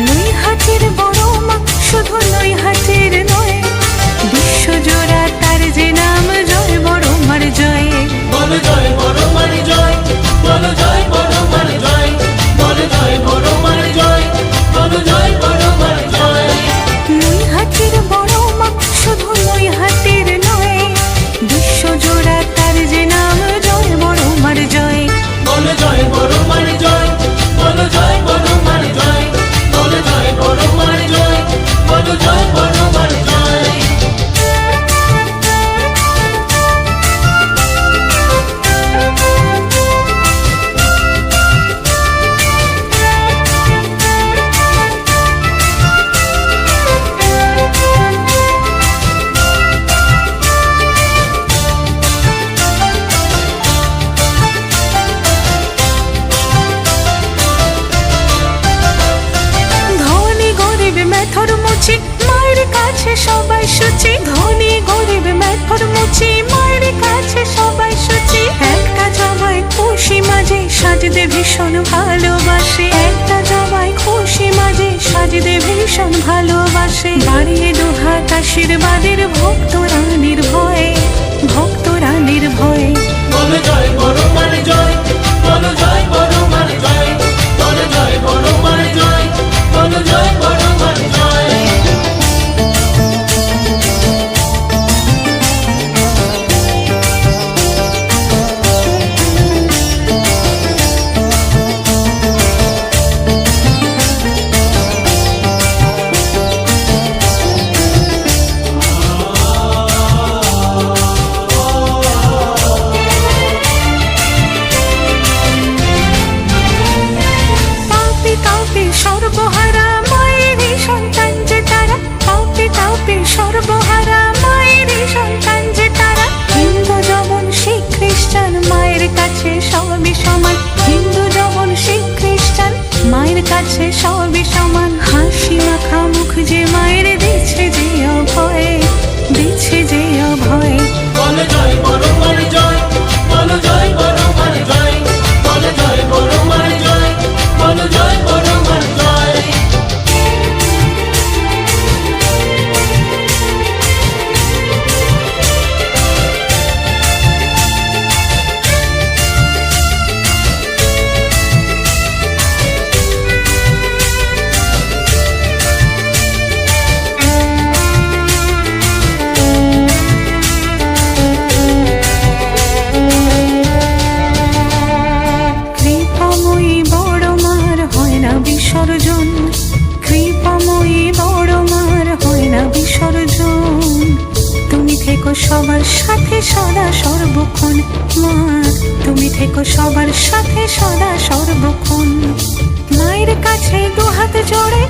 নৈহাটির বড় মা শুধু নৈহাটির নয়, বিশ্বজোড়া তার যে নাম, জয় বড় মার জয়। বলো জয় বড় মার জয়, বলো জয় বড় মার জয়, বলো জয় বড় মার জয়, বলো জয় বড় মার জয়। নৈহাটির বড় মা শুধু নৈহাটির নয়, বিশ্বজোড়া তার যে নাম, জয় বড় মার জয়। বলো জয় বড় মার জয়, বলো জয় বড় মার জয়, বলো জয় বড় মার জয়, বলো জয় বড় মার জয়। ধনী গরিব মেথর মুচি মায়ের কাছে সবাই সুচি, ধনী গরিব মেথর মুচি মায়ের কাছে সবাই সুচি। একটা জামাই খুশি মাঝে সাজতে ভীষণ ভালোবাসে, একটা জামাই খুশি মাঝে সাজতে ভীষণ ভালোবাসে। বাড়িয়ে দুহাত আশীর্বাদের ভক্ত রানীর ভয়ে, ভক্ত রানীর ভয়ে। বলো জয় বড় মার জয়, বলো জয় বড় মার জয়, বলো জয় বড় মার জয়, বলো জয় বড় মার জয়। পাপী তাপী সর্বহারা মায়েরই সন্তান যে তারা, পাপী তাপী সর্বহারা মায়েরই সন্তান যে তারা। হিন্দু যেমন শিখ খ্রিস্টান মায়ের কাছে সবই সমান, হিন্দু যেমন শিখ খ্রিস্টান মায়ের কাছে সবই সমান। হাসি মাখা মুখ যে মায়ের দিচ্ছে যে অভয়, দিচ্ছে যে অভয়। বলো জয় বড় মার জয়, বলো জয় বড় মার জয়, বলো জয় বড় মার জয়, বলো জয় বড় মার জয়। কৃপাময়ী বড় মার হয় না বিসর্জন, কৃপাময়ী বড় মার হয় না বিসর্জন। তুমি থেকো সবার সাথে সদা সর্বক্ষণ মা, তুমি থেকো সবার সাথে সদা সর্বক্ষণ। মায়ের কাছে দুহাত জোড়ে